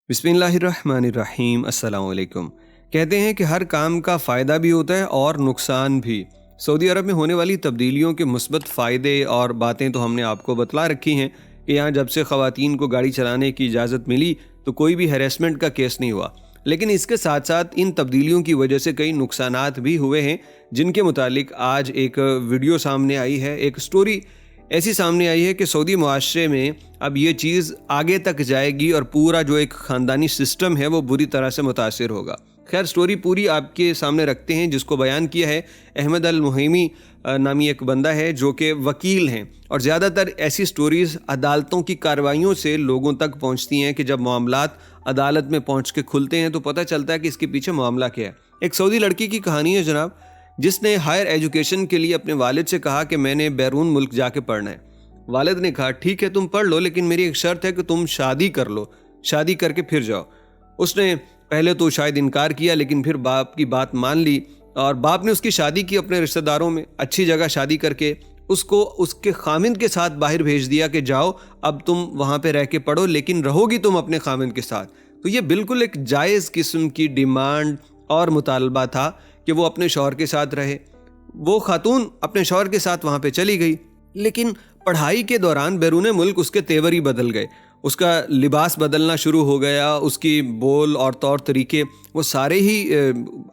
बिस्मिल्लाहिर्रहमानिर्रहीम। अस्सलाम वालेकुम। कहते हैं कि हर काम का फ़ायदा भी होता है और नुकसान भी। सऊदी अरब में होने वाली तब्दीलियों के मुस्बत फ़ायदे और बातें तो हमने आपको बतला रखी हैं कि यहाँ जब से ख़वातीन को गाड़ी चलाने की इजाज़त मिली तो कोई भी हैरेसमेंट का केस नहीं हुआ। लेकिन इसके साथ साथ इन तब्दीलियों की वजह से कई नुकसानात भी हुए हैं, जिनके मुतालिक आज एक वीडियो सामने आई है, एक स्टोरी ऐसी सामने आई है कि सऊदी मुआशरे में अब ये चीज़ आगे तक जाएगी और पूरा जो एक ख़ानदानी सिस्टम है वो बुरी तरह से मुतासिर होगा। खैर, स्टोरी पूरी आपके सामने रखते हैं, जिसको बयान किया है अहमद अल मुहिमी नामी एक बंदा है जो कि वकील हैं। और ज़्यादातर ऐसी स्टोरीज़ अदालतों की कार्रवाइयों से लोगों तक पहुँचती हैं कि जब मामलात अदालत में पहुँच के खुलते हैं तो पता चलता है कि इसके पीछे मामला क्या है। एक सऊदी लड़की की कहानी है जनाब, जिसने हायर एजुकेशन के लिए अपने वालिद से कहा कि मैंने बैरून मुल्क जाके पढ़ना है। वालिद ने कहा ठीक है तुम पढ़ लो, लेकिन मेरी एक शर्त है कि तुम शादी कर लो, शादी करके फिर जाओ। उसने पहले तो शायद इनकार किया, लेकिन फिर बाप की बात मान ली और बाप ने उसकी शादी की अपने रिश्तेदारों में, अच्छी जगह शादी करके उसको उसके खामिंद के साथ बाहर भेज दिया कि जाओ अब तुम वहाँ पे रह के पढ़ो, लेकिन रहोगी तुम अपने खामिंद के साथ। तो ये बिल्कुल एक जायज़ किस्म की डिमांड और मुतालबा था कि वो अपने शौहर के साथ रहे। वो खातून अपने शौहर के साथ वहाँ पे चली गई, लेकिन पढ़ाई के दौरान बैरून मुल्क उसके तेवर ही बदल गए, उसका लिबास बदलना शुरू हो गया, उसकी बोल और तौर तरीके वो सारे ही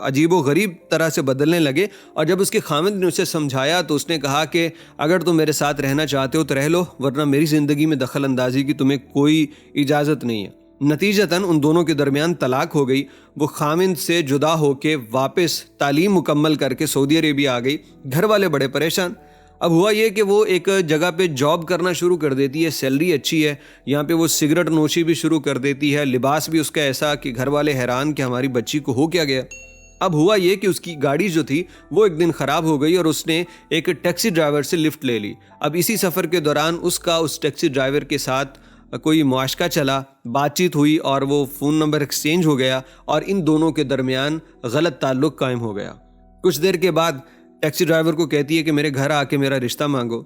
अजीब व गरीब तरह से बदलने लगे। और जब उसके खामिद ने उसे समझाया तो उसने कहा कि अगर तुम मेरे साथ रहना चाहते हो तो रह लो, वरना मेरी ज़िंदगी में दखल अंदाजी की तुम्हें कोई इजाज़त नहीं है। नतीजतन उन दोनों के दरमियान तलाक हो गई। वो खामिद से जुदा होकर वापस तालीम मुकम्मल करके सऊदी अरेबिया आ गई। घर वाले बड़े परेशान। अब हुआ ये कि वो एक जगह पे जॉब करना शुरू कर देती है, सैलरी अच्छी है, यहाँ पे वो सिगरेट नोशी भी शुरू कर देती है, लिबास भी उसका ऐसा कि घर वाले हैरान कि हमारी बच्ची को हो क्या गया। अब हुआ ये कि उसकी गाड़ी जो थी वो एक दिन ख़राब हो गई और उसने एक टैक्सी ड्राइवर से लिफ्ट ले ली। अब इसी सफ़र के दौरान उसका उस टैक्सी ड्राइवर के साथ कोई मुआशका चला, बातचीत हुई और वो फ़ोन नंबर एक्सचेंज हो गया और इन दोनों के दरमियान गलत ताल्लुक़ कायम हो गया। कुछ देर के बाद टैक्सी ड्राइवर को कहती है कि मेरे घर आके मेरा रिश्ता मांगो।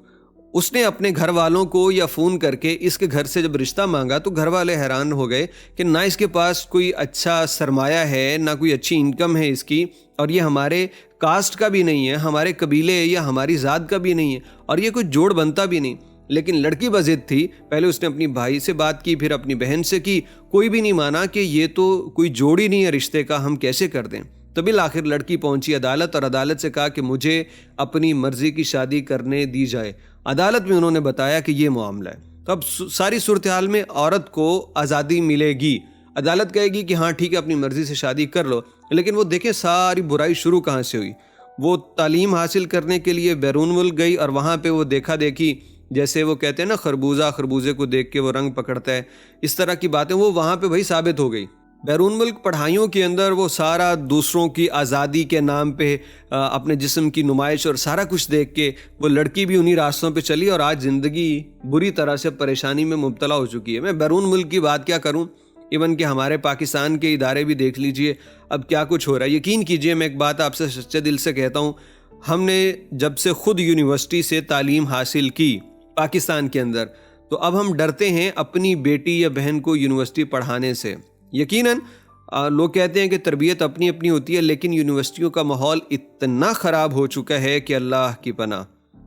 उसने अपने घर वालों को या फ़ोन करके इसके घर से जब रिश्ता मांगा तो घर वाले हैरान हो गए कि ना इसके पास कोई अच्छा सरमाया है, ना कोई अच्छी इनकम है इसकी, और ये हमारे कास्ट का भी नहीं है, हमारे कबीले या हमारी ज़ात का भी नहीं है, और ये कोई जोड़ बनता भी नहीं। लेकिन लड़की बज़िद थी। पहले उसने अपनी भाई से बात की, फिर अपनी बहन से की, कोई भी नहीं माना कि ये तो कोई जोड़ ही नहीं है रिश्ते का, हम कैसे कर दें। तभी आखिर लड़की पहुंची अदालत और अदालत से कहा कि मुझे अपनी मर्जी की शादी करने दी जाए। अदालत में उन्होंने बताया कि ये मामला है। तो अब सारी सूरत हाल में औरत को आज़ादी मिलेगी। अदालत कहेगी कि हाँ ठीक है, अपनी मर्जी से शादी कर लो, लेकिन वो देखें सारी बुराई शुरू कहाँ से हुई। वो तालीम हासिल करने के लिए बैरून मुल्क गई और वहाँ पर वो देखा देखी, जैसे वो कहते हैं ना खरबूजा खरबूजे को देख के वो रंग पकड़ता है, इस तरह की बातें वो वहाँ पे भाई साबित हो गई। बैरून मुल्क पढ़ाइयों के अंदर वो सारा दूसरों की आज़ादी के नाम पे अपने जिस्म की नुमाइश और सारा कुछ देख के वो लड़की भी उन्हीं रास्तों पे चली और आज ज़िंदगी बुरी तरह से परेशानी में मुब्तला हो चुकी है। मैं बैरून मुल्क की बात क्या करूँ, इवन कि हमारे पाकिस्तान के इदारे भी देख लीजिए अब क्या कुछ हो रहा है। यकीन कीजिए, मैं एक बात आपसे सच्चे दिल से कहता हूँ, हमने जब से ख़ुद यूनिवर्सिटी से तालीम हासिल की पाकिस्तान के अंदर, तो अब हम डरते हैं अपनी बेटी या बहन को यूनिवर्सिटी पढ़ाने से। यकीनन लोग कहते हैं कि तरबियत अपनी अपनी होती है, लेकिन यूनिवर्सिटियों का माहौल इतना ख़राब हो चुका है कि अल्लाह की पनाह।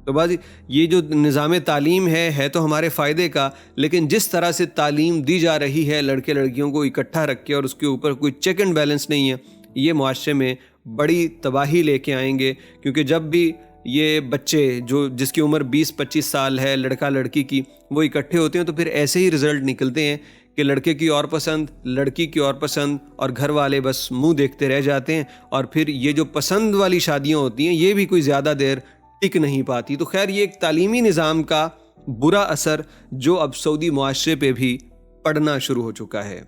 तो बाजी ये जो निज़ाम तालीम है तो हमारे फ़ायदे का, लेकिन जिस तरह से तालीम दी जा रही है लड़के लड़कियों को इकट्ठा रख के और उसके ऊपर कोई चेक एंड बैलेंस नहीं है, ये मुआशरे में बड़ी तबाही लेके आएंगे। क्योंकि जब भी ये बच्चे जिसकी उम्र 20-25 साल है, लड़का लड़की की, वो इकट्ठे होते हैं तो फिर ऐसे ही रिज़ल्ट निकलते हैं कि लड़के की और पसंद, लड़की की और पसंद, और घर वाले बस मुंह देखते रह जाते हैं। और फिर ये जो पसंद वाली शादियां होती हैं ये भी कोई ज़्यादा देर टिक नहीं पाती। तो खैर, ये एक तालीमी निज़ाम का बुरा असर जो अब सऊदी मुआशरे पे भी पड़ना शुरू हो चुका है।